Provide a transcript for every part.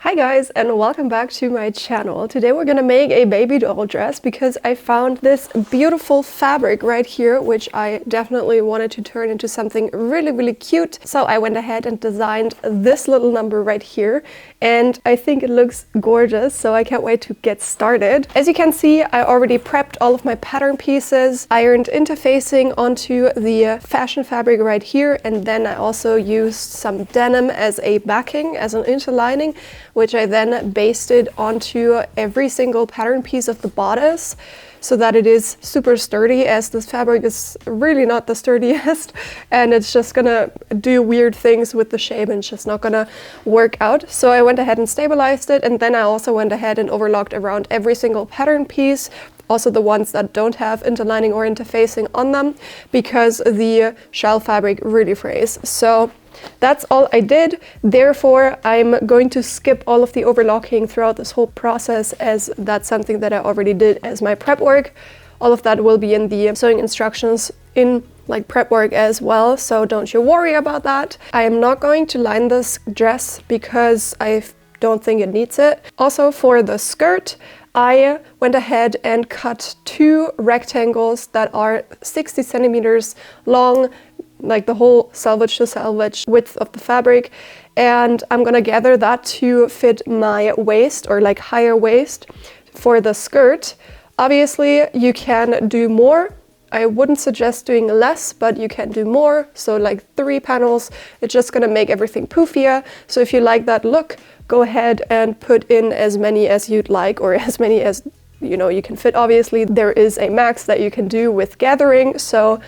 Hi guys, and welcome back to my channel. Today we're gonna make a baby doll dress because I found this beautiful fabric right here, which I definitely wanted to turn into something really cute. So I went ahead and designed this little number right here, and I think it looks gorgeous, so I can't wait to get started. As you can see, I already prepped all of my pattern pieces, ironed interfacing onto the fashion fabric right here, and then I also used some denim as a backing, as an interlining, which I then basted onto every single pattern piece of the bodice so that it is super sturdy, as this fabric is really not the sturdiest and it's just gonna do weird things with the shape and it's just not gonna work out. So I went ahead and stabilized it, and then I also went ahead and overlocked around every single pattern piece, also the ones that don't have interlining or interfacing on them, because the shell fabric really frays. So that's all I did. Therefore, I'm going to skip all of the overlocking throughout this whole process, as that's something that I already did as my prep work. All of that will be in the sewing instructions in like prep work as well, so don't you worry about that. I am not going to line this dress because I don't think it needs it. Also, for the skirt, I went ahead and cut two rectangles that are 60 centimeters long, like the whole selvage to selvage width of the fabric, and I'm gonna gather that to fit my waist, or like higher waist, for the skirt. Obviously you can do more. I wouldn't suggest doing less, but you can do more. So like 3 panels, it's just gonna make everything poofier. So if you like that look, go ahead and put in as many as you'd like, or as many as you can fit. Obviously there is a max that you can do with gathering, so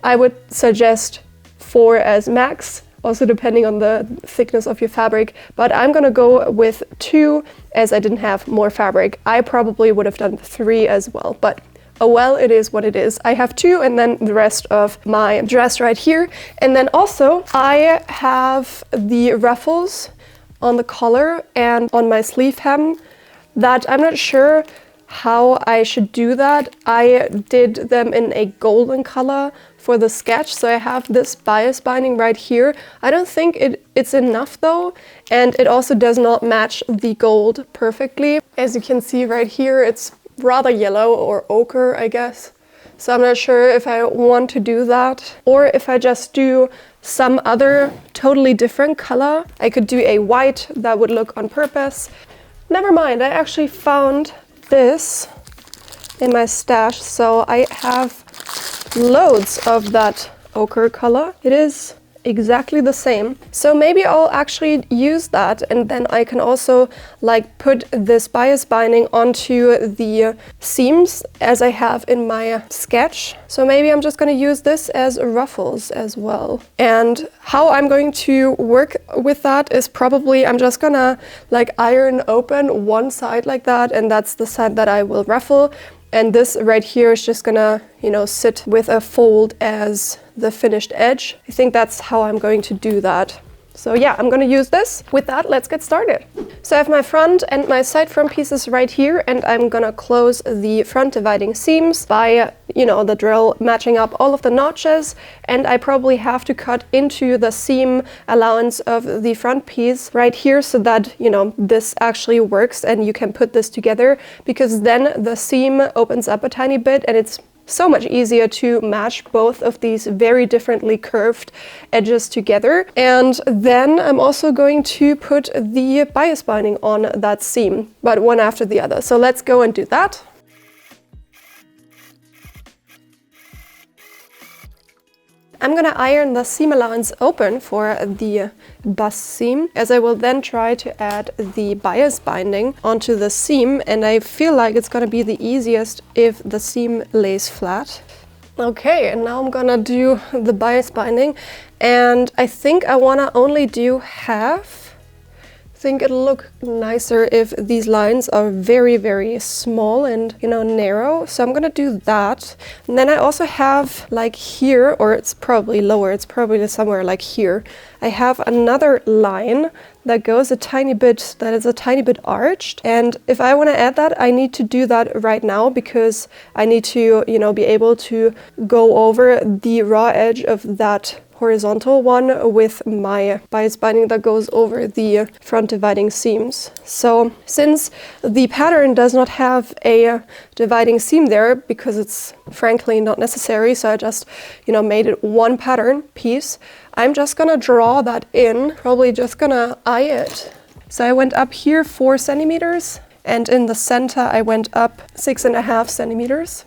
I would suggest 4 as max, also depending on the thickness of your fabric, but I'm gonna go with 2 as I didn't have more fabric. I probably would have done 3 as well, but oh well, it is what it is. I have 2 and then the rest of my dress right here. And then also I have the ruffles on the collar and on my sleeve hem that I'm not sure how I should do that. I did them in a golden color for the sketch, so I have this bias binding right here. I don't think it's enough though, and it also does not match the gold perfectly. As you can see right here, it's rather yellow or ochre, I guess. So I'm not sure if I want to do that, or if I just do some other totally different color. I could do a white, that would look on purpose. Never mind, I actually found this in my stash, so I have loads of that ochre color. It is exactly the same, so maybe I'll actually use that, and then I can also like put this bias binding onto the seams as I have in my sketch. So maybe I'm just going to use this as ruffles as well. And how I'm going to work with that is probably I'm just gonna like iron open one side like that, and that's the side that I will ruffle. And this right here is just gonna, sit with a fold as the finished edge. I think that's how I'm going to do that. So yeah, I'm gonna use this. With that, let's get started. So I have my front and my side front pieces right here, and I'm gonna close the front dividing seams by, the drill, matching up all of the notches. And I probably have to cut into the seam allowance of the front piece right here so that, this actually works and you can put this together, because then the seam opens up a tiny bit and it's so much easier to match both of these very differently curved edges together. And then I'm also going to put the bias binding on that seam, but one after the other. So let's go and do that. I'm gonna iron the seam allowance open for the bust seam, as I will then try to add the bias binding onto the seam, and I feel like it's gonna be the easiest if the seam lays flat. Okay, and now I'm gonna do the bias binding, and I think I wanna only do half. I think it'll look nicer if these lines are very small and narrow, so I'm gonna do that. And then I also have like here, or it's probably lower, it's probably somewhere like here, I have another line that goes a tiny bit, that is a tiny bit arched, and if I want to add that, I need to do that right now, because I need to be able to go over the raw edge of that horizontal one with my bias binding that goes over the front dividing seams. So since the pattern does not have a dividing seam there, because it's frankly not necessary, so I just, made it one pattern piece, I'm just gonna draw that in, probably just gonna eye it. So I went up here 4 centimeters, and in the center I went up 6.5 centimeters.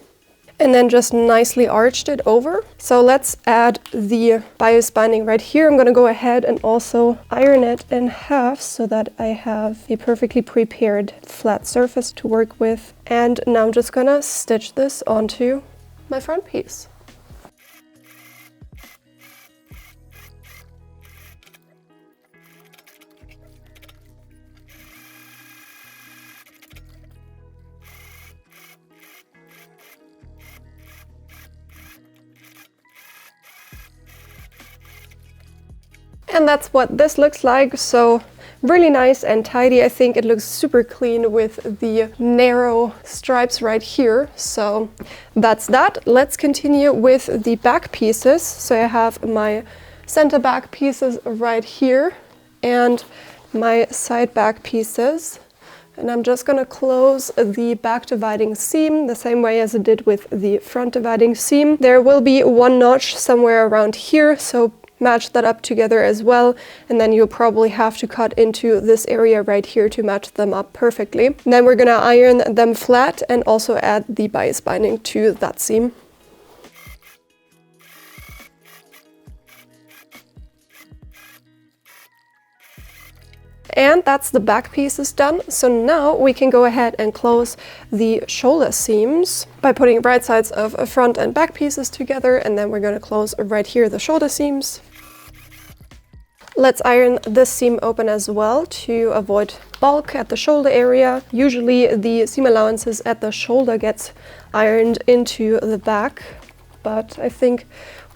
And then just nicely arched it over. So let's add the bias binding right here. I'm gonna go ahead and also iron it in half so that I have a perfectly prepared flat surface to work with. And now I'm just gonna stitch this onto my front piece. And that's what this looks like. So really nice and tidy. I think it looks super clean with the narrow stripes right here. So that's that. Let's continue with the back pieces. So I have my center back pieces right here and my side back pieces. And I'm just going to close the back dividing seam the same way as I did with the front dividing seam. There will be one notch somewhere around here, so match that up together as well, and then you'll probably have to cut into this area right here to match them up perfectly. And then we're gonna iron them flat and also add the bias binding to that seam. And that's the back pieces done. So now we can go ahead and close the shoulder seams by putting right sides of front and back pieces together, and then we're going to close right here the shoulder seams. Let's iron this seam open as well to avoid bulk at the shoulder area. Usually the seam allowances at the shoulder gets ironed into the back, but I think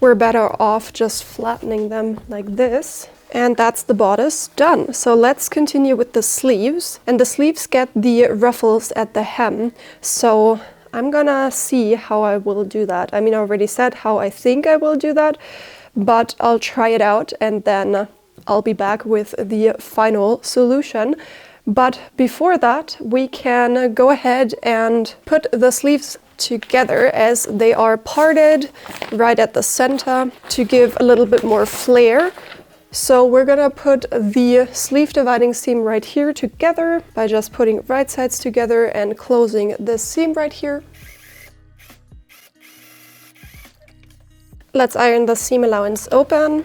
we're better off just flattening them like this. And that's the bodice done. So let's continue with the sleeves. And the sleeves get the ruffles at the hem. So I'm gonna see how I will do that. I mean, I already said how I think I will do that, but I'll try it out and then I'll be back with the final solution. But before that, we can go ahead and put the sleeves together as they are parted right at the center to give a little bit more flair. So we're gonna put the sleeve dividing seam right here together by just putting right sides together and closing this seam right here. Let's iron the seam allowance open.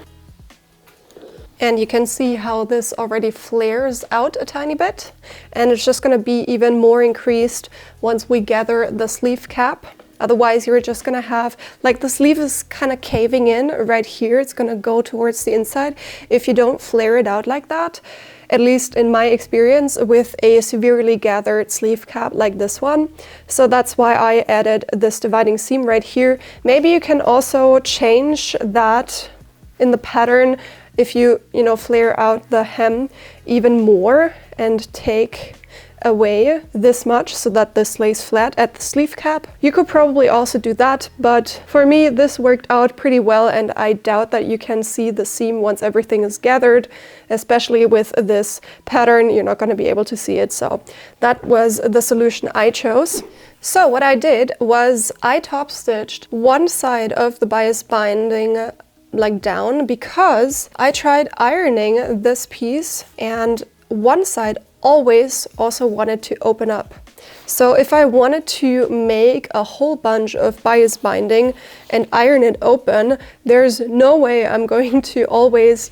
And you can see how this already flares out a tiny bit. And it's just gonna be even more increased once we gather the sleeve cap. Otherwise, you're just gonna have, like, the sleeve is kind of caving in right here. It's gonna go towards the inside if you don't flare it out like that. At least in my experience with a severely gathered sleeve cap like this one. So that's why I added this dividing seam right here. Maybe you can also change that in the pattern if you flare out the hem even more and take away this much so that this lays flat at the sleeve cap. You could probably also do that, but for me this worked out pretty well, and I doubt that you can see the seam once everything is gathered, especially with this pattern. You're not going to be able to see it, so that was the solution I chose. So what I did was I top stitched one side of the bias binding like down, because I tried ironing this piece and one side always also wanted to open up. So if I wanted to make a whole bunch of bias binding and iron it open, there's no way I'm going to always,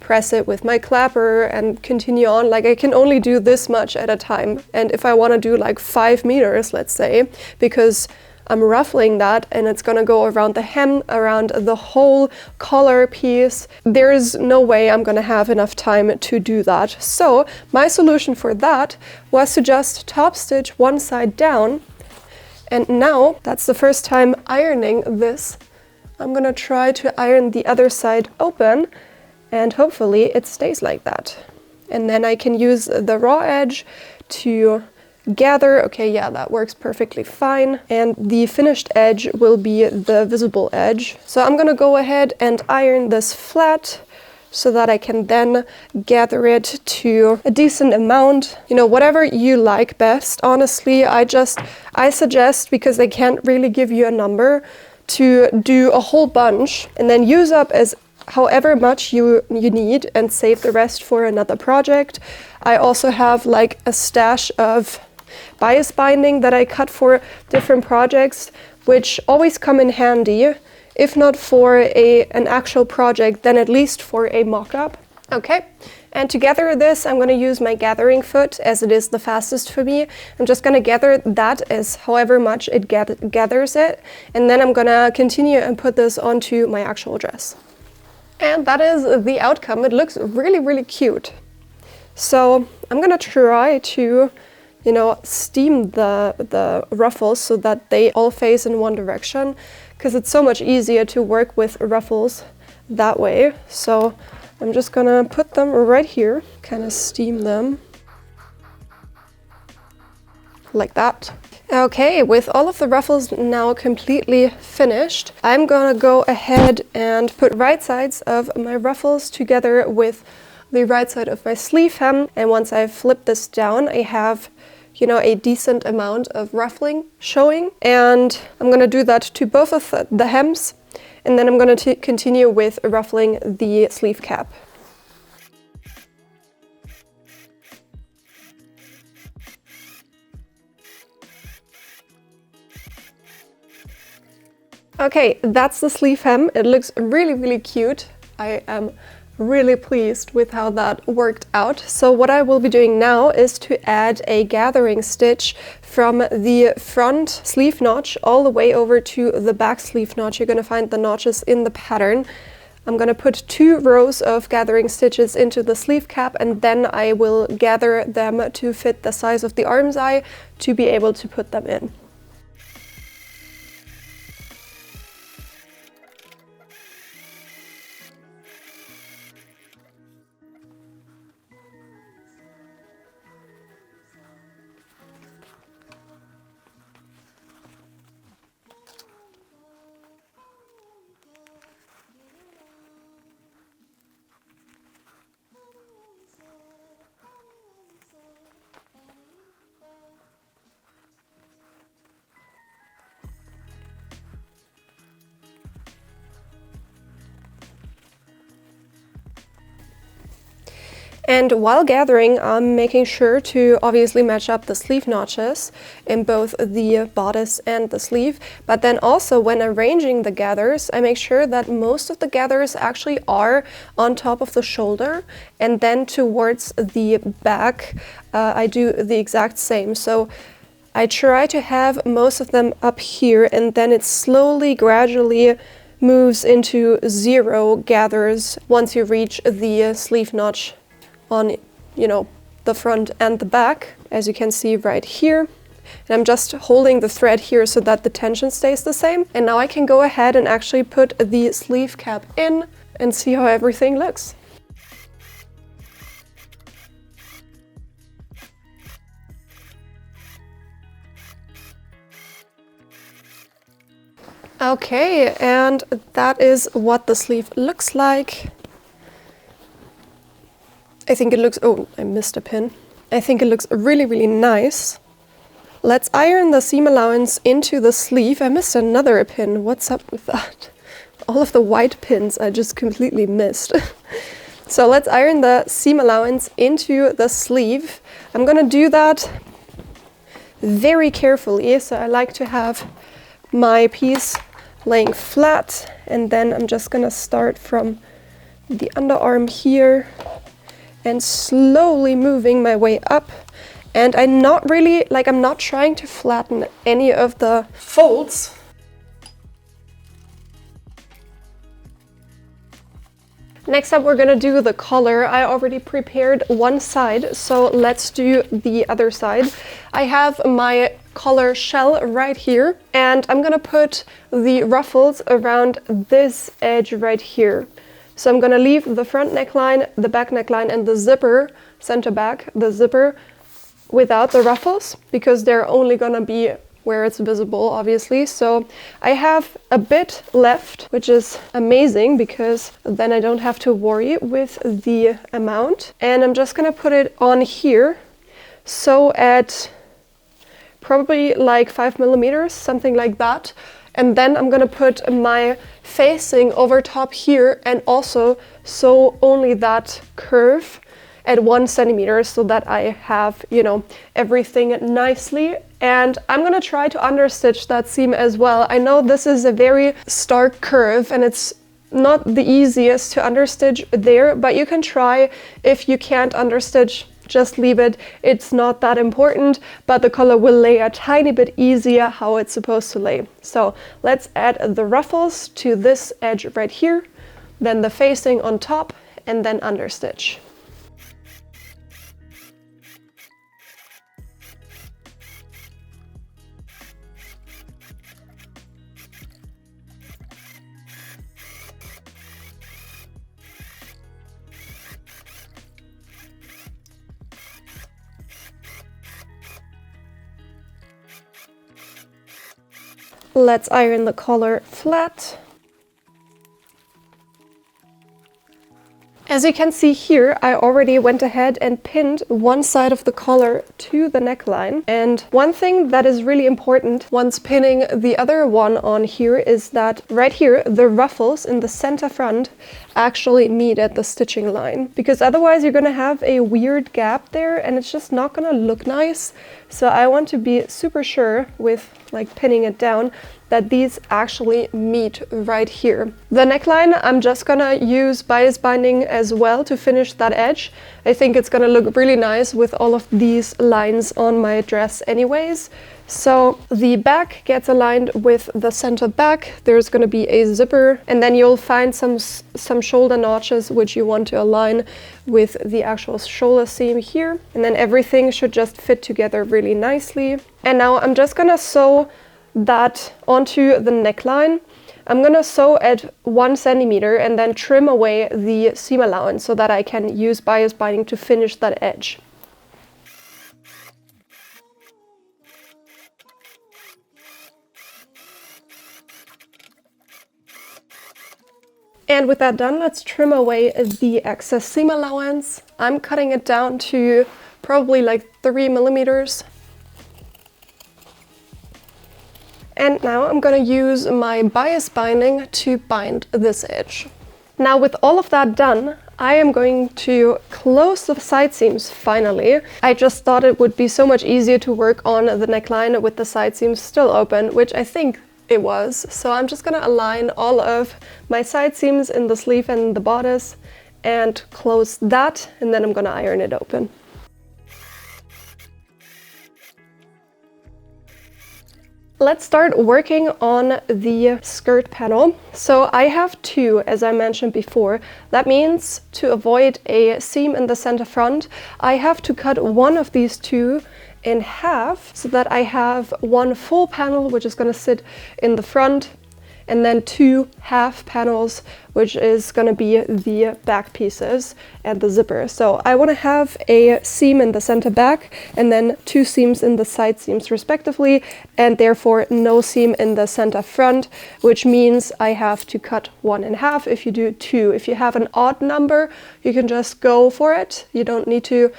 press it with my clapper and continue on. Like, I can only do this much at a time. And if I want to do like 5 meters, let's say, because I'm ruffling that and it's gonna go around the hem, around the whole collar piece, there's no way I'm gonna have enough time to do that. So my solution for that was to just top stitch one side down. And now that's the first time ironing this. I'm gonna try to iron the other side open, and hopefully it stays like that. And then I can use the raw edge to gather. Okay, yeah, that works perfectly fine. And the finished edge will be the visible edge. So I'm gonna go ahead and iron this flat so that I can then gather it to a decent amount. You know, whatever you like best. Honestly, I suggest, because they can't really give you a number, to do a whole bunch and then use up as however much you need and save the rest for another project. I also have like a stash of bias binding that I cut for different projects, which always come in handy. If not for an actual project, then at least for a mock-up. Okay, and to gather this, I'm going to use my gathering foot, as it is the fastest for me. I'm just going to gather that as however much it gathers it, and then I'm going to continue and put this onto my actual dress. And that is the outcome. It looks really, really cute. So I'm going to try to, you know, steam the ruffles so that they all face in one direction, because it's so much easier to work with ruffles that way. So I'm just gonna put them right here, kind of steam them like that. Okay, with all of the ruffles now completely finished, I'm gonna go ahead and put right sides of my ruffles together with the right side of my sleeve hem. And once I flip this down, I have, you know, a decent amount of ruffling showing. And I'm gonna do that to both of the hems. And then I'm gonna continue with ruffling the sleeve cap. Okay, that's the sleeve hem. It looks really, really cute. I am really pleased with how that worked out. So what I will be doing now is to add a gathering stitch from the front sleeve notch all the way over to the back sleeve notch. You're going to find the notches in the pattern. I'm going to put 2 rows of gathering stitches into the sleeve cap, and then I will gather them to fit the size of the arm's eye to be able to put them in. And while gathering, I'm making sure to obviously match up the sleeve notches in both the bodice and the sleeve. But then also when arranging the gathers, I make sure that most of the gathers actually are on top of the shoulder. And then towards the back, I do the exact same. So I try to have most of them up here, and then it slowly, gradually moves into 0 gathers once you reach the sleeve notch on, you know, the front and the back, as you can see right here. And I'm just holding the thread here so that the tension stays the same. And now I can go ahead and actually put the sleeve cap in and see how everything looks. Okay, and that is what the sleeve looks like. I think it looks, oh, I missed a pin. I think it looks really, really nice. Let's iron the seam allowance into the sleeve. I missed another pin. What's up with that? All of the white pins I just completely missed. So let's iron the seam allowance into the sleeve. I'm gonna do that very carefully. So I like to have my piece laying flat, and then I'm just gonna start from the underarm here and slowly moving my way up. And I'm not really, I'm not trying to flatten any of the folds. Next up, we're gonna do the collar. I already prepared one side, so let's do the other side. I have my collar shell right here, and I'm gonna put the ruffles around this edge right here. So I'm gonna leave the front neckline, the back neckline, and the zipper, center back, the zipper without the ruffles, because they're only gonna be where it's visible, obviously. So I have a bit left, which is amazing because then I don't have to worry with the amount. And I'm just gonna put it on here. So at probably like 5 millimeters, something like that. And then I'm gonna put my facing over top here and also sew only that curve at 1 centimeter so that I have, you know, everything nicely. And I'm gonna try to understitch that seam as well. I know this is a very stark curve and it's not the easiest to understitch there, but you can try. If you can't understitch, just leave it. It's not that important, but the color will lay a tiny bit easier how it's supposed to lay. So let's add the ruffles to this edge right here, then the facing on top, and then understitch. Let's iron the collar flat. As you can see here, I already went ahead and pinned one side of the collar to the neckline. And one thing that is really important once pinning the other one on here is that right here, the ruffles in the center front actually meet at the stitching line, because otherwise you're gonna have a weird gap there and it's just not gonna look nice. So I want to be super sure with like pinning it down that these actually meet right here. The neckline, I'm just gonna use bias binding as well to finish that edge. I think it's gonna look really nice with all of these lines on my dress anyways. So the back gets aligned with the center back. There's gonna be a zipper, and then you'll find some shoulder notches which you want to align with the actual shoulder seam here. And then everything should just fit together really nicely. And now I'm just gonna sew that onto the neckline. I'm gonna sew at 1 centimeter and then trim away the seam allowance so that I can use bias binding to finish that edge. And with that done, let's trim away the excess seam allowance. I'm cutting it down to probably like 3 millimeters. And now I'm gonna use my bias binding to bind this edge. Now with all of that done, I am going to close the side seams finally. I just thought it would be so much easier to work on the neckline with the side seams still open, which I think it was. So I'm just gonna align all of my side seams in the sleeve and the bodice and close that, and then I'm gonna iron it open. Let's start working on the skirt panel. So I have two, as I mentioned before. That means to avoid a seam in the center front, I have to cut one of these two in half so that I have one full panel which is going to sit in the front, and then two half panels which is going to be the back pieces and the zipper. So I want to have a seam in the center back and then two seams in the side seams respectively, and therefore no seam in the center front, which means I have to cut one in half if you do two. If you have an odd number, you can just go for it. You don't need to,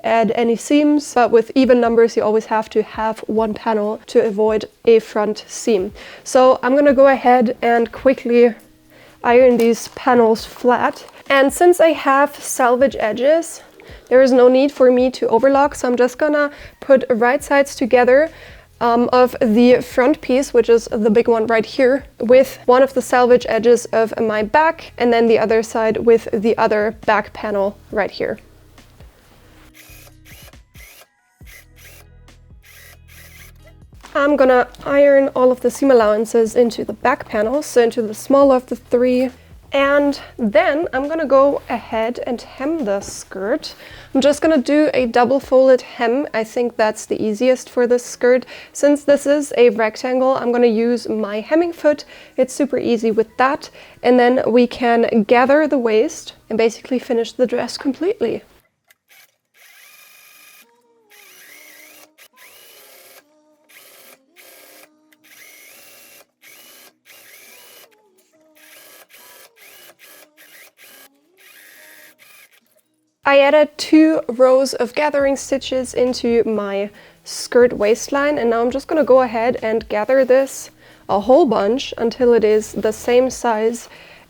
add any seams, but with even numbers you always have to have one panel to avoid a front seam. So I'm gonna go ahead and quickly iron these panels flat. And since I have selvage edges, there is no need for me to overlock, so I'm just gonna put right sides together of the front piece, which is the big one right here, with one of the selvage edges of my back, and then the other side with the other back panel right here. I'm gonna iron all of the seam allowances into the back panels, so into the smaller of the three. And then I'm gonna go ahead and hem the skirt. I'm just gonna do a double folded hem. I think that's the easiest for this skirt. Since this is a rectangle, I'm gonna use my hemming foot. It's super easy with that. And then we can gather the waist and basically finish the dress completely. I added 2 rows of gathering stitches into my skirt waistline, and now I'm just gonna go ahead and gather this a whole bunch until it is the same size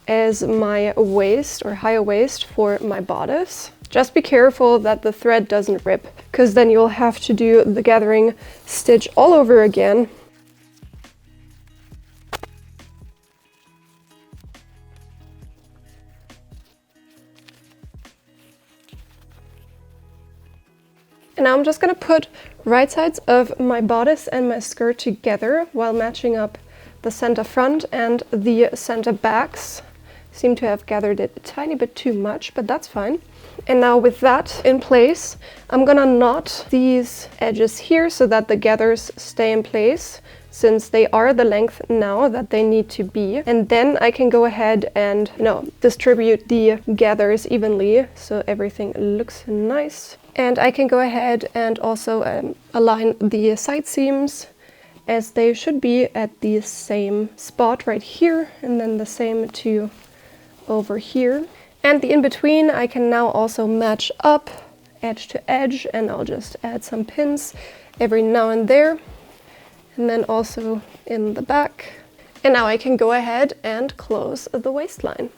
as my waist or higher waist for my bodice. Just be careful that the thread doesn't rip, because then you'll have to do the gathering stitch all over again. And now I'm just gonna put right sides of my bodice and my skirt together while matching up the center front and the center backs. Seem to have gathered it a tiny bit too much, but that's fine. And now with that in place, I'm gonna knot these edges here so that the gathers stay in place, since they are the length now that they need to be. And then I can go ahead and, distribute the gathers evenly so everything looks nice. And I can go ahead and also align the side seams as they should be at the same spot right here, and then the same to over here. And the in-between I can now also match up edge to edge, and I'll just add some pins every now and there, and then also in the back. And now I can go ahead and close the waistline.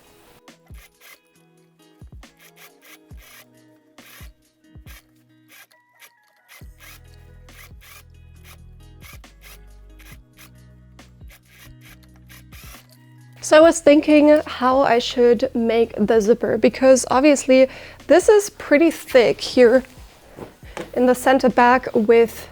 So I was thinking how I should make the zipper, because obviously this is pretty thick here in the center back with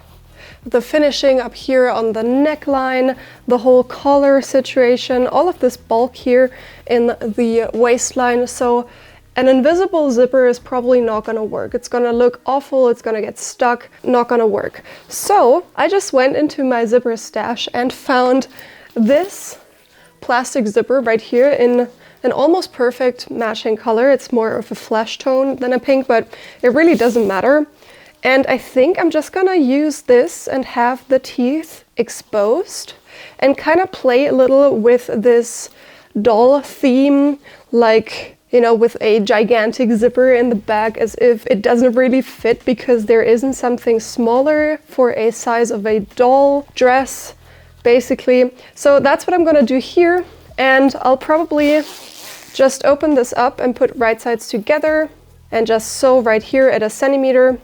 the finishing up here on the neckline, the whole collar situation, all of this bulk here in the waistline. So an invisible zipper is probably not gonna work. It's gonna look awful, it's gonna get stuck, not gonna work. So I just went into my zipper stash and found this plastic zipper right here in an almost perfect matching color. It's more of a flesh tone than a pink, but it really doesn't matter. And I think I'm just gonna use this and have the teeth exposed and kind of play a little with this doll theme, like, with a gigantic zipper in the back, as if it doesn't really fit because there isn't something smaller for a size of a doll dress, basically. So that's what I'm gonna do here, and I'll probably just open this up and put right sides together and just sew right here at 1 centimeter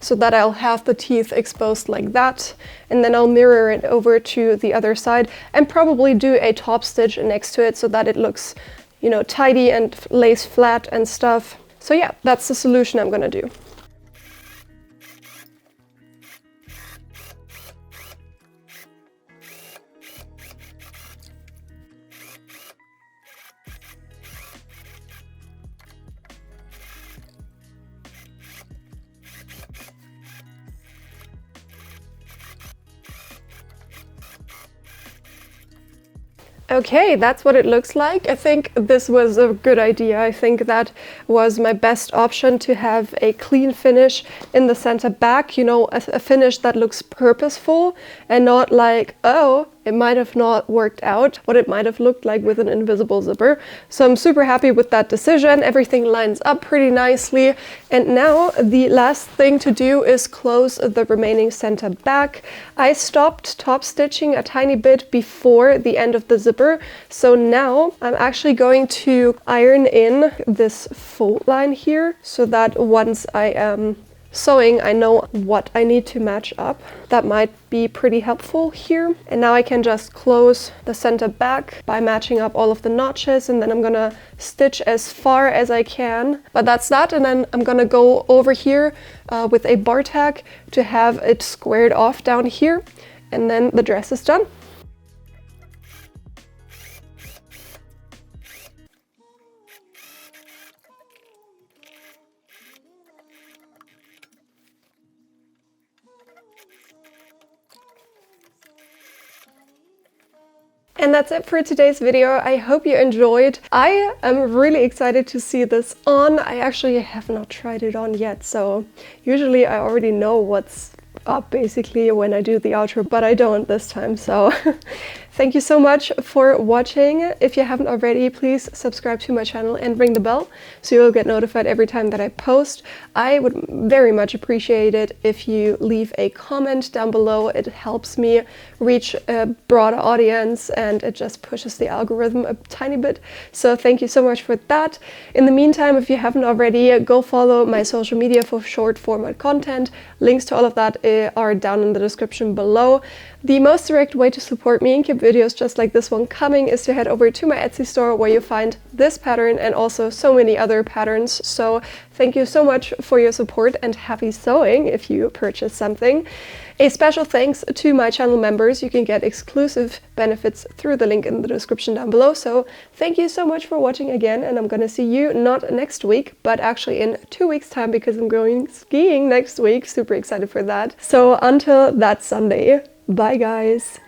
so that I'll have the teeth exposed like that, and then I'll mirror it over to the other side and probably do a top stitch next to it so that it looks, tidy and lays flat and stuff. So yeah, that's the solution I'm gonna do. Okay, that's what it looks like. I think this was a good idea. I think that was my best option, to have a clean finish in the center back, a finish that looks purposeful and not like, oh, it might have not worked out what it might have looked like with an invisible zipper. So I'm super happy with that decision. Everything lines up pretty nicely. And now the last thing to do is close the remaining center back. I stopped top stitching a tiny bit before the end of the zipper. So now I'm actually going to iron in this fold line here so that once I am sewing, I know what I need to match up. That might be pretty helpful here. And now I can just close the center back by matching up all of the notches, and then I'm gonna stitch as far as I can. But that's that, and then I'm gonna go over here with a bar tack to have it squared off down here, and then the dress is done. And that's it for today's video. I hope you enjoyed. I am really excited to see this on. I actually have not tried it on yet, so usually I already know what's up basically when I do the outro, but I don't this time. So Thank you so much for watching. If you haven't already, please subscribe to my channel and ring the bell so you'll get notified every time that I post. I would very much appreciate it if you leave a comment down below. It helps me reach a broader audience and it just pushes the algorithm a tiny bit. So thank you so much for that. In the meantime, if you haven't already, go follow my social media for short format content. Links to all of that are down in the description below. The most direct way to support me and keep videos just like this one coming is to head over to my Etsy store, where you find this pattern and also so many other patterns. So thank you so much for your support and happy sewing if you purchase something. A special thanks to my channel members. You can get exclusive benefits through the link in the description down below. So thank you so much for watching again, and I'm gonna see you not next week, but actually in 2 weeks time, because I'm going skiing next week. Super excited for that. So until that Sunday, bye guys.